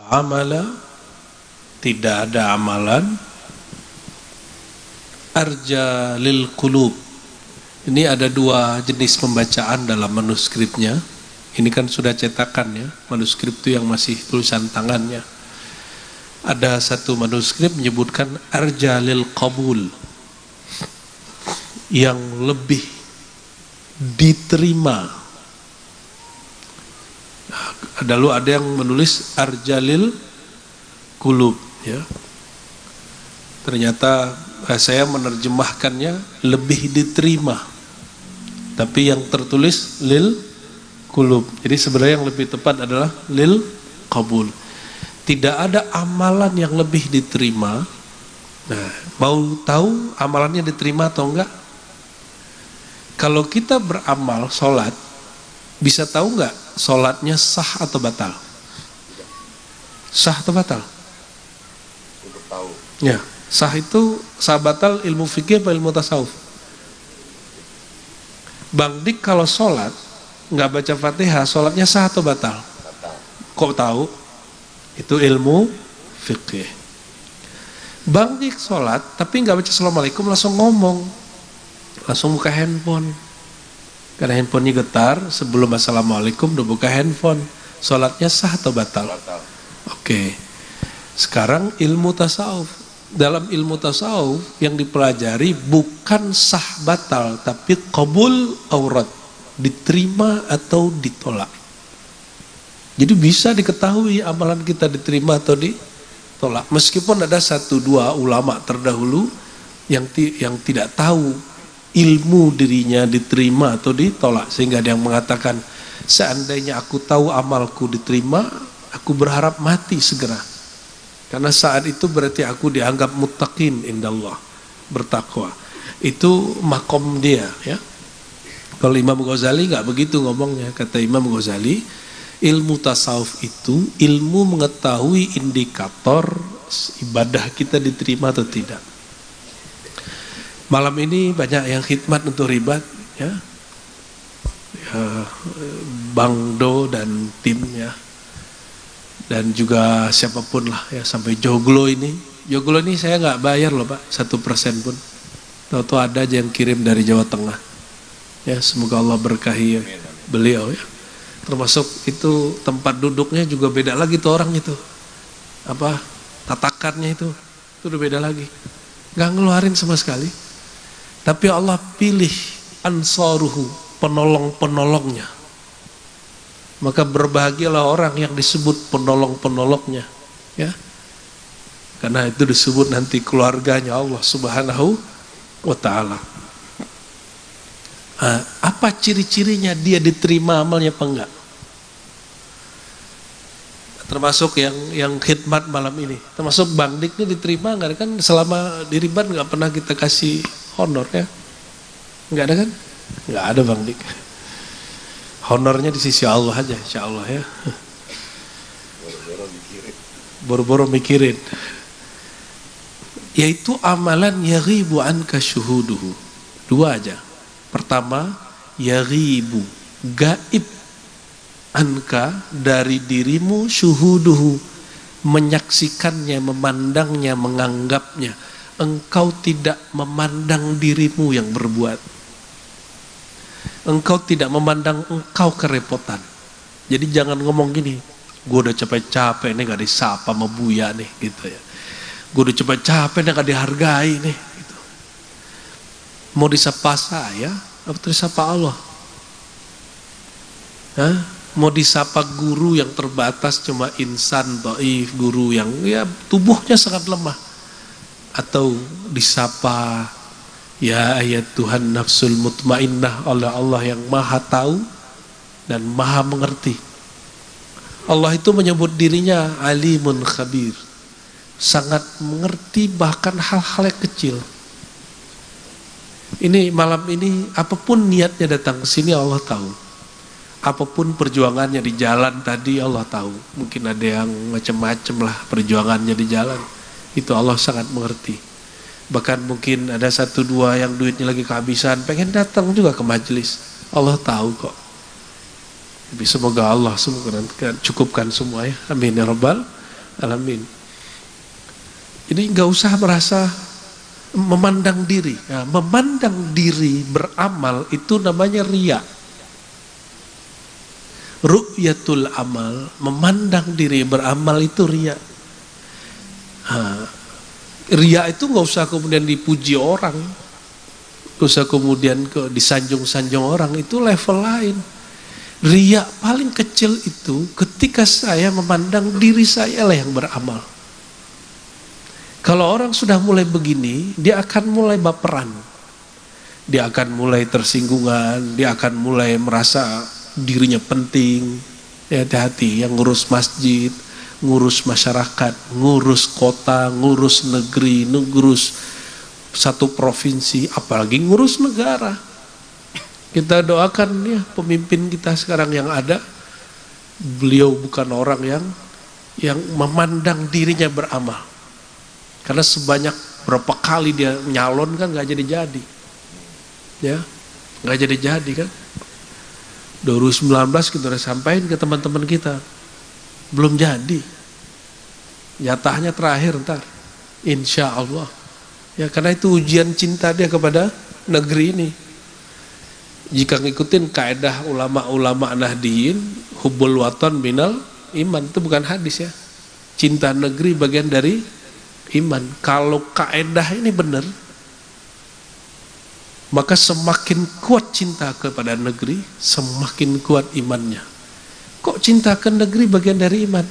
amala, tidak ada amalan, arja lil qulub. Ini ada dua jenis pembacaan dalam manuskripnya. Ini kan sudah cetakan ya, manuskrip itu yang masih tulisan tangannya. Ada satu manuskrip menyebutkan arja lil qabul, yang lebih diterima. Lalu ada yang menulis arjalil qulub ya. Ternyata saya menerjemahkannya lebih diterima, tapi yang tertulis lil qulub. Jadi sebenarnya yang lebih tepat adalah lil qabul. Tidak ada amalan yang lebih diterima. Nah, mau tahu amalannya diterima atau enggak? Kalau kita beramal sholat, bisa tahu enggak sholatnya sah atau batal? Sah atau batal? Untuk tahu. Ya, sah itu sah batal ilmu fikih atau ilmu tasawuf? Bang Dik kalau sholat nggak baca Fatihah, sholatnya sah atau batal? Batal. Kok tahu? Itu ilmu fikih. Bang Dik sholat tapi nggak baca assalamualaikum, langsung ngomong, langsung buka handphone. Karena handphonenya getar, sebelum assalamualaikum udah buka handphone. Sholatnya sah atau batal? Batal. Oke. Sekarang ilmu tasawuf. Dalam ilmu tasawuf yang dipelajari bukan sah batal, tapi qabul aurat, diterima atau ditolak. Jadi bisa diketahui amalan kita diterima atau ditolak. Meskipun ada satu dua ulama terdahulu yang tidak tahu ilmu dirinya diterima atau ditolak, sehingga ada yang mengatakan, seandainya aku tahu amalku diterima, aku berharap mati segera, karena saat itu berarti aku dianggap muttaqin indallah, bertakwa. Itu makom dia ya. Kalau Imam Ghazali nggak begitu ngomongnya. Kata Imam Ghazali, ilmu tasawuf itu ilmu mengetahui indikator ibadah kita diterima atau tidak. Malam ini banyak yang khidmat untuk ribat ya, Bang Do dan timnya, dan juga siapapun lah ya, sampai Joglo ini. Joglo ini saya nggak bayar loh Pak, 1% pun. Tahu-tahu ada aja yang kirim dari Jawa Tengah. Ya, semoga Allah berkahi beliau ya. Termasuk itu tempat duduknya juga beda lagi tuh orang itu. Apa tatakannya itu udah beda lagi. Nggak ngeluarin sama sekali. Tapi Allah pilih ansaruhu, penolong-penolongnya. Maka berbahagialah orang yang disebut penolong-penolongnya ya. Karena itu disebut nanti keluarganya Allah Subhanahu wa ta'ala. Apa ciri-cirinya dia diterima amalnya apa enggak? Termasuk yang khidmat malam ini, termasuk Bang Dik ini diterima enggak? Kan selama di ribat enggak pernah kita kasih honor ya. Enggak ada kan? Enggak ada Bang Dik. Honornya di sisi Allah aja, insya Allah ya. Boro-boro mikirin. Yaitu amalan yaghibu anka syuhuduhu. Dua aja. Pertama, yaghibu, gaib anka dari dirimu, syuhuduhu, menyaksikannya, memandangnya, menganggapnya. Engkau tidak memandang dirimu yang berbuat. Engkau tidak memandang engkau kerepotan. Jadi jangan ngomong gini, gue udah capek-capek nih gak disapa sama Buya nih gitu ya. Gue udah capek-capek nih gak dihargai nih gitu. Mau disapa saya atau disapa Allah? Hah? Mau disapa guru yang terbatas, cuma insan dhaif, guru yang ya tubuhnya sangat lemah, atau disapa ya ayat Tuhan nafsul mutmainnah oleh Allah yang maha tahu dan maha mengerti. Allah itu menyebut dirinya alimun khabir, sangat mengerti bahkan hal-hal yang kecil. Ini malam ini apapun niatnya datang ke sini Allah tahu. Apapun perjuangannya di jalan tadi Allah tahu. Mungkin ada yang macam-macam lah perjuangannya di jalan. Itu Allah sangat mengerti. Bahkan mungkin ada satu dua yang duitnya lagi kehabisan, pengen datang juga ke majelis. Allah tahu kok. Tapi semoga Allah cukupkan semua ya. Amin ya rabbal alamin. Ini nggak usah merasa memandang diri. Nah, memandang diri beramal itu namanya riya. Ru'yatul amal, memandang diri beramal itu riya. Riya itu nggak usah kemudian dipuji orang, nggak usah kemudian disanjung-sanjung orang, itu level lain. Riya paling kecil itu ketika saya memandang diri saya lah yang beramal. Kalau orang sudah mulai begini, dia akan mulai baperan, dia akan mulai tersinggungan, dia akan mulai merasa dirinya penting. Hati-hati, yang ngurus masjid, ngurus masyarakat, ngurus kota, ngurus negeri, ngurus satu provinsi, apalagi ngurus negara. Kita doakan ya pemimpin kita sekarang yang ada, beliau bukan orang yang memandang dirinya beramal. Karena sebanyak berapa kali dia nyalon kan nggak jadi-jadi, ya nggak jadi-jadi kan. 2019 kita udah sampaikan ke teman-teman kita, belum jadi. Jatahnya terakhir ntar, insya Allah. Ya karena itu ujian cinta dia kepada negeri ini. Jika ngikutin kaedah ulama-ulama Nahdiyin, hubbul watan minal iman, itu bukan hadis ya. Cinta negeri bagian dari iman. Kalau kaedah ini benar, maka semakin kuat cinta kepada negeri, semakin kuat imannya. Kok cinta ke negeri bagian dari iman?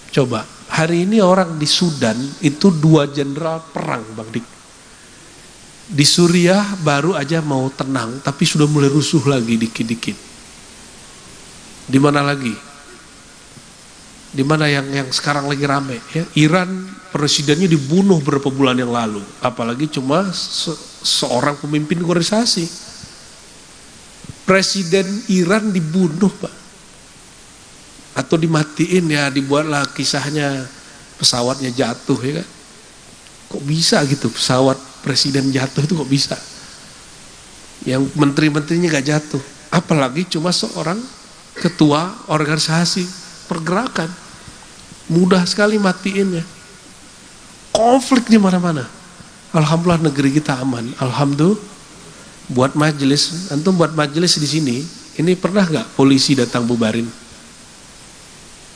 Coba, hari ini orang di Sudan itu 2 jenderal perang, Bang Dik. Di Suriah baru aja mau tenang, tapi sudah mulai rusuh lagi dikit-dikit. Di mana lagi? Di mana yang sekarang lagi rame? Ya, Iran presidennya dibunuh beberapa bulan yang lalu, apalagi cuma seorang pemimpin organisasi. Presiden Iran dibunuh, Pak, atau dimatiin, ya dibuatlah kisahnya pesawatnya jatuh, ya kan? Kok bisa gitu pesawat presiden jatuh, itu kok bisa? Yang menteri-menterinya gak jatuh, apalagi cuma seorang ketua organisasi pergerakan, mudah sekali matiinnya. Konflik di mana-mana. Alhamdulillah negeri kita aman. Alhamdulillah. Buat majelis, antum buat majelis di sini, ini pernah nggak polisi datang bubarin?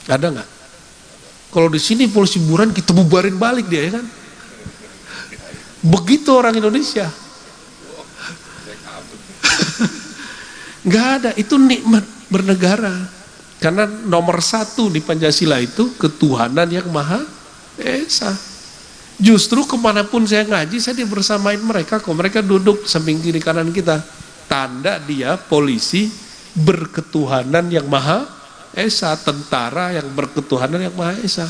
Ada nggak? Kalau di sini polisi bubarin, kita bubarin balik dia, ya kan? Begitu orang Indonesia. Nggak ada. Itu nikmat bernegara. Karena nomor 1 di Pancasila itu ketuhanan yang Maha Esa. Justru kemanapun saya ngaji, saya bersamain mereka kok. Mereka duduk samping kiri kanan kita. Tanda dia polisi berketuhanan yang Maha Esa, tentara yang berketuhanan yang Maha Esa.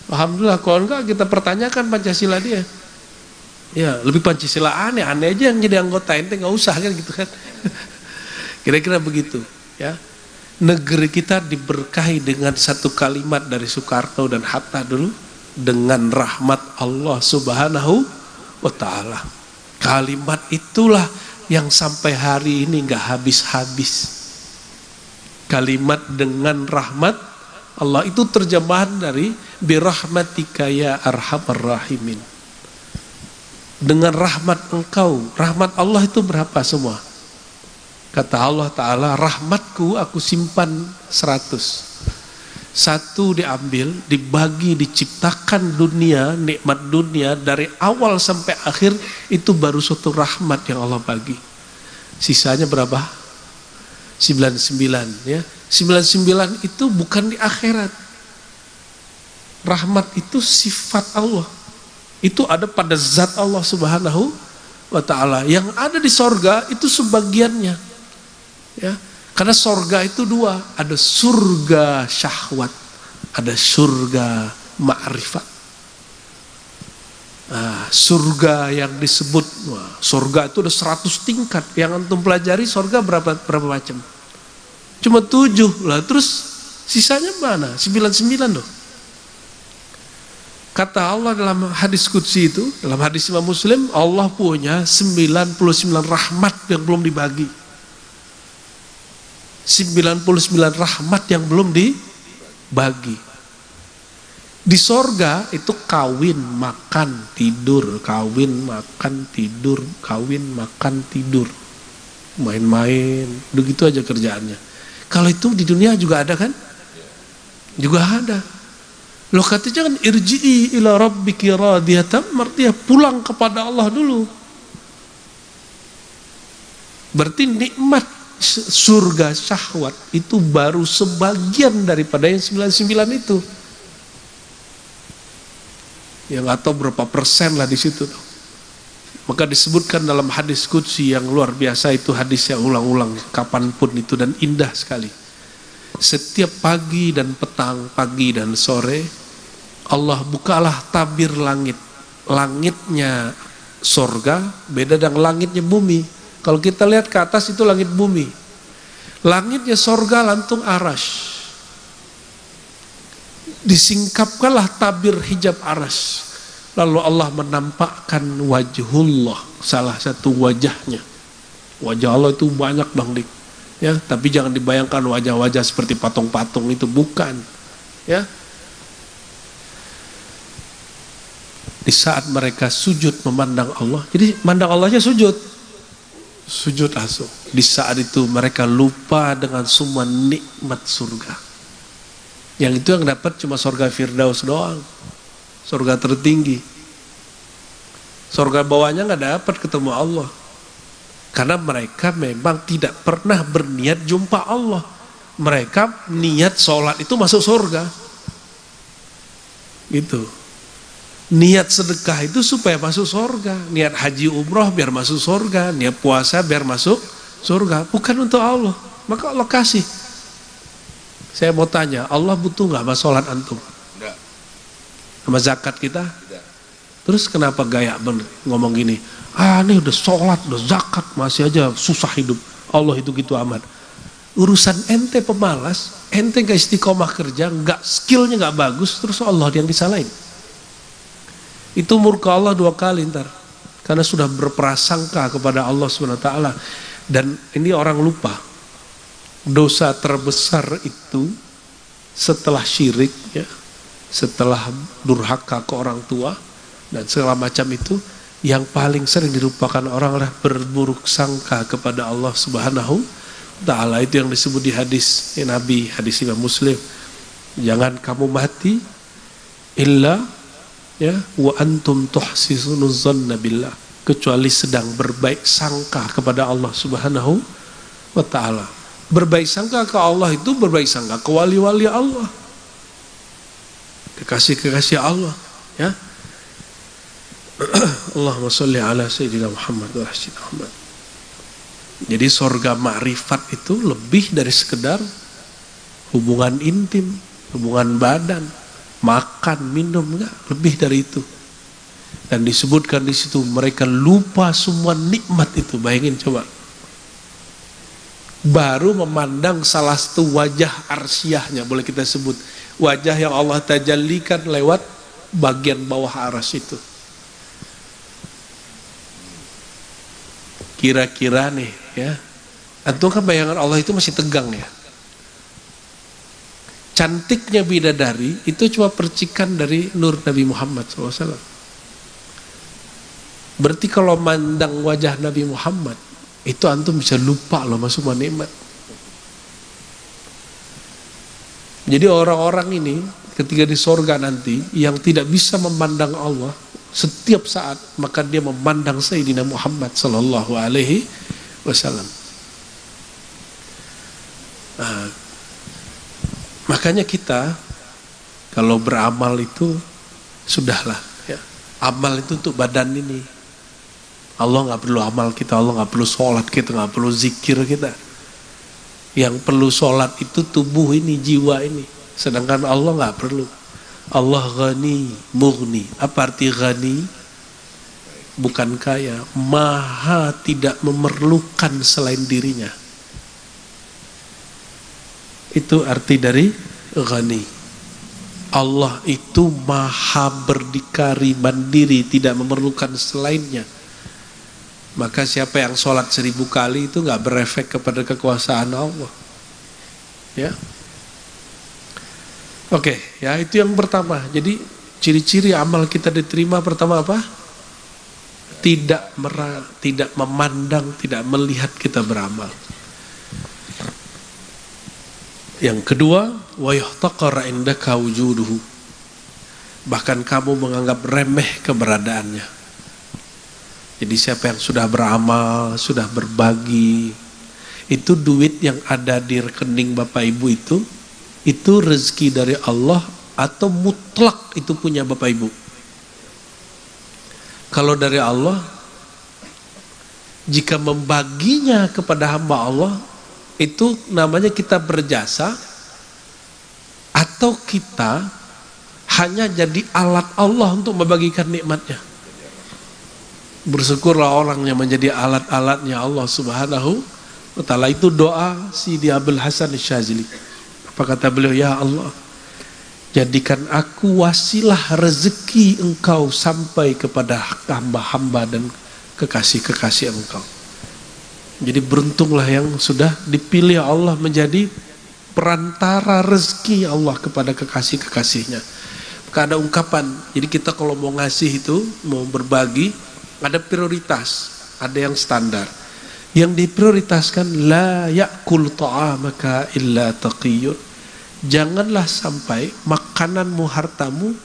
Alhamdulillah. Kalau enggak kita pertanyakan Pancasila dia. Ya lebih Pancasila aneh aja yang jadi anggota, ente nggak usah kan gitu kan. Kira-kira begitu ya. Negeri kita diberkahi dengan satu kalimat dari Soekarno dan Hatta dulu, dengan rahmat Allah Subhanahu wa ta'ala. Kalimat itulah yang sampai hari ini nggak habis-habis. Kalimat dengan rahmat Allah itu terjemahan dari birahmatika ya arhamar rahimin. Dengan rahmat engkau, rahmat Allah itu berapa semua? Kata Allah Ta'ala, rahmatku aku simpan 100. 1 diambil, dibagi, diciptakan dunia, nikmat dunia dari awal sampai akhir, itu baru suatu rahmat yang Allah bagi. Sisanya berapa? 99 ya. 99 itu bukan di akhirat. Rahmat itu sifat Allah. Itu ada pada zat Allah Subhanahu wa ta'ala. Yang ada di sorga itu sebagiannya ya. Karena sorga itu 2, ada surga syahwat, ada surga ma'rifat. Nah, surga yang disebut, surga itu ada 100 tingkat. Yang antum pelajari surga berapa macam? Cuma 7 lah. Terus sisanya mana? 99 loh. Kata Allah dalam hadis qudsi itu, dalam hadis Imam Muslim, Allah punya 99 rahmat yang belum dibagi. 99 rahmat yang belum dibagi. Di sorga itu kawin, makan, tidur, kawin, makan, tidur, kawin, makan, tidur, main-main, begitu aja kerjaannya. Kalau itu di dunia juga ada kan? Juga ada. Loh katanya kan irji'i ila rabbiki radiyatan, artinya pulang kepada Allah dulu. Berarti nikmat surga syahwat itu baru sebagian daripada yang 99 itu. Ya nggak tahu berapa persen lah di situ. Maka disebutkan dalam hadis qudsi yang luar biasa, itu hadis yang ulang-ulang kapanpun itu dan indah sekali. Setiap pagi dan petang, pagi dan sore, Allah bukalah tabir langit. Langitnya sorga beda dengan langitnya bumi. Kalau kita lihat ke atas itu langit bumi. Langitnya sorga lantung arash. Disingkapkanlah tabir hijab aras, lalu Allah menampakkan wajhullah, salah satu wajahnya. Wajah Allah itu banyak bang Dik, ya, tapi jangan dibayangkan wajah-wajah seperti patung-patung, itu bukan, ya. Di saat mereka sujud memandang Allah, jadi mandang Allahnya sujud langsung. Di saat itu mereka lupa dengan semua nikmat surga. Yang itu yang dapat cuma surga Firdaus doang, surga tertinggi. Surga bawahnya nggak dapat ketemu Allah, karena mereka memang tidak pernah berniat jumpa Allah. Mereka niat sholat itu masuk surga, gitu. Niat sedekah itu supaya masuk surga, niat haji umroh biar masuk surga, niat puasa biar masuk surga, bukan untuk Allah. Maka Allah kasih. Saya mau tanya, Allah butuh nggak sama sholat antum? Enggak. Sama zakat kita? Tidak. Terus kenapa gaya bener ngomong gini? Ini udah sholat, udah zakat, masih aja susah hidup. Allah itu gitu amat. Urusan ente pemalas, ente gak istiqomah kerja, nggak skillnya nggak bagus, terus Allah yang disalahin. Itu murka Allah 2 kali ntar, karena sudah berprasangka kepada Allah SWT. Dan ini orang lupa. Dosa terbesar itu setelah syirik, ya, setelah durhaka ke orang tua dan segala macam itu, yang paling sering dilupakan orang adalah berburuk sangka kepada Allah Subhanahu wa Ta'ala. Itu yang disebut di hadis Nabi, hadis Imam Muslim. Jangan kamu mati illa, ya, wa antum tuhsinuz zanna billah, kecuali sedang berbaik sangka kepada Allah Subhanahu wa Ta'ala. Berbaik sangka ke Allah itu berbaik sangka ke wali-wali Allah, kekasih-kekasih Allah, ya. Allahumma sholli ala sayyidina Muhammad wa ala Muhammad. Jadi surga ma'rifat itu lebih dari sekedar hubungan intim, hubungan badan, makan, minum, enggak, lebih dari itu. Dan disebutkan di situ mereka lupa semua nikmat itu. Bayangin coba. Baru memandang salah satu wajah arsyahnya, boleh kita sebut wajah yang Allah tajallikan lewat bagian bawah arsy itu. Kira-kira nih, ya, antum kan bayangan Allah itu masih tegang, ya. Cantiknya bidadari itu cuma percikan dari nur Nabi Muhammad SAW. Berarti kalau mandang wajah Nabi Muhammad itu antum bisa lupa loh masuk nikmat. Jadi orang-orang ini ketika di sorga nanti yang tidak bisa memandang Allah setiap saat, maka dia memandang Sayyidina Muhammad Sallallahu Alaihi Wasallam. Makanya kita kalau beramal itu sudahlah, ya. Amal itu untuk badan ini. Allah nggak perlu amal kita, Allah nggak perlu sholat kita, nggak perlu zikir kita. Yang perlu sholat itu tubuh ini, jiwa ini. Sedangkan Allah nggak perlu. Allah ghani, mughni. Apa arti ghani? Bukan kaya, maha tidak memerlukan selain dirinya. Itu arti dari ghani. Allah itu maha berdikari, mandiri, tidak memerlukan selainnya. Maka siapa yang sholat 1000 kali itu nggak berefek kepada kekuasaan Allah, ya. Oke, ya itu yang pertama. Jadi ciri-ciri amal kita diterima pertama apa? Tidak memandang, tidak melihat kita beramal. Yang kedua, wa yuhtaqar indaka wujuduhu. Bahkan kamu menganggap remeh keberadaannya. Jadi siapa yang sudah beramal, sudah berbagi, itu duit yang ada di rekening Bapak Ibu itu rezeki dari Allah atau mutlak itu punya Bapak Ibu. Kalau dari Allah, jika membaginya kepada hamba Allah, itu namanya kita berjasa, atau kita hanya jadi alat Allah untuk membagikan nikmatnya. Bersyukurlah orang yang menjadi alat-alatnya Allah Subhanahu wa ta'ala. Itu doa Sidi Abdul Hasan Syazili. Apa kata beliau? Ya Allah, jadikan aku wasilah rezeki engkau sampai kepada hamba-hamba dan kekasih-kekasih engkau. Jadi beruntunglah yang sudah dipilih Allah menjadi perantara rezeki Allah kepada kekasih-kekasihnya. Maka ada ungkapan, jadi kita kalau mau ngasih itu, mau berbagi, ada prioritas, ada yang standar. Yang diprioritaskan, la ya'kul ta'amaka illa taqiyun. Janganlah sampai makananmu, hartamu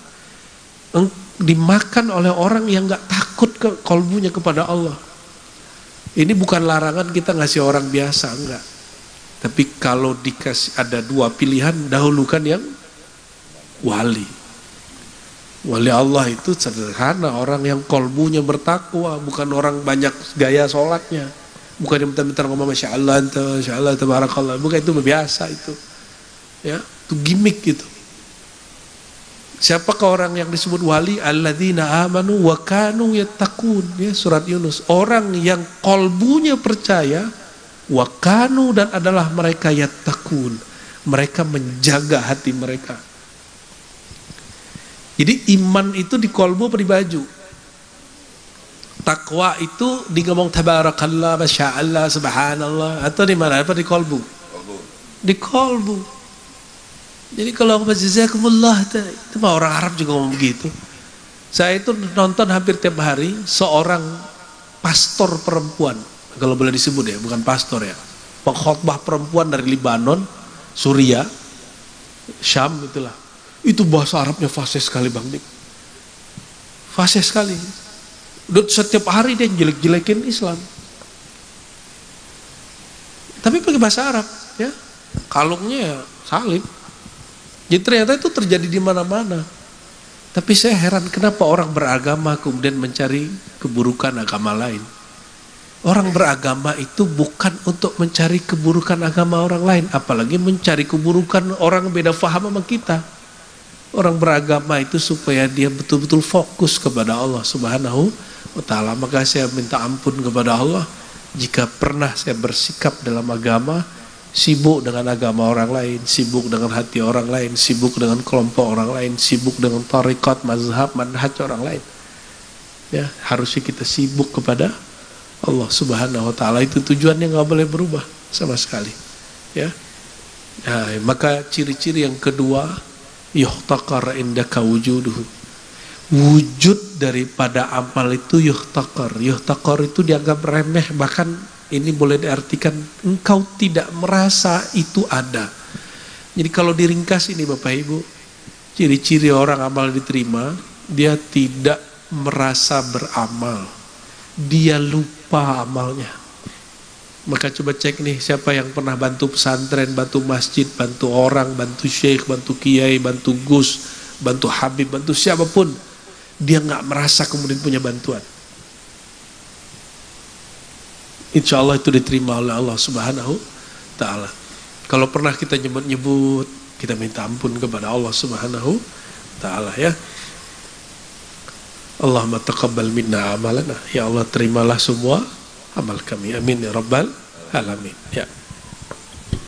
dimakan oleh orang yang gak takut kolbunya kepada Allah. Ini bukan larangan kita ngasih orang biasa, enggak. Tapi kalau dikasih ada dua pilihan, dahulukan yang wali. Wali Allah itu sederhana, orang yang kolbunya bertakwa, bukan orang banyak gaya sholatnya, bukan yang bentar-bentar ngomong Masya Allah, tabarakallah, bukan, itu biasa itu. Ya, itu gimmick gitu. Siapakah orang yang disebut wali? Alladzina amanu wa kanu yattaqun, ya, surat Yunus. Orang yang kolbunya percaya, wa kanu, dan adalah mereka yattaqun, mereka menjaga hati mereka. Jadi iman itu di kolbu apa di baju? Takwa itu di ngomong tabarakallah, masya Allah, subhanallah, atau di mana? Apa di kolbu? Di kolbu. Jadi kalau aku jazakumullah, itu mah orang Arab juga ngomong begitu. Saya itu nonton hampir tiap hari seorang pastor perempuan, kalau boleh disebut ya, bukan pastor ya, pengkhotbah perempuan dari Libanon, Suria, Syam, itulah. Itu bahasa Arabnya fasih sekali Bang Dik. Fasih sekali. Setiap hari dia jelek-jelekin Islam. Tapi pakai bahasa Arab, ya. Kalungnya ya salib. Jadi ternyata itu terjadi di mana-mana. Tapi saya heran kenapa orang beragama kemudian mencari keburukan agama lain. Orang beragama itu bukan untuk mencari keburukan agama orang lain, apalagi mencari keburukan orang beda faham sama kita. Orang beragama itu supaya dia betul-betul fokus kepada Allah Subhanahu wa ta'ala. Maka saya minta ampun kepada Allah jika pernah saya bersikap dalam agama sibuk dengan agama orang lain, sibuk dengan hati orang lain, sibuk dengan kelompok orang lain, sibuk dengan tarikat, mazhab, manhaj orang lain. Ya, harusnya kita sibuk kepada Allah Subhanahu wa ta'ala. Itu tujuannya nggak boleh berubah sama sekali. Ya. Nah, maka ciri-ciri yang kedua, yuhtaqar indaka wujuduhu. Wujud daripada amal itu yuhtaqar. Yuhtaqar itu dianggap remeh, bahkan ini boleh diartikan engkau tidak merasa itu ada. Jadi kalau diringkas ini Bapak Ibu, ciri-ciri orang amal diterima, dia tidak merasa beramal, dia lupa amalnya. Maka coba cek nih, siapa yang pernah bantu pesantren, bantu masjid, bantu orang, bantu syekh, bantu kiai, bantu gus, bantu habib, bantu siapapun, dia nggak merasa kemudian punya bantuan. Insya Allah itu diterima oleh Allah Subhanahu ta'ala. Kalau pernah kita nyebut-nyebut, kita minta ampun kepada Allah Subhanahu ta'ala, ya. Allahumma taqabbal minna amalana. Ya Allah, terimalah semua amal kami. Amin ya rabbal alamin. Ya.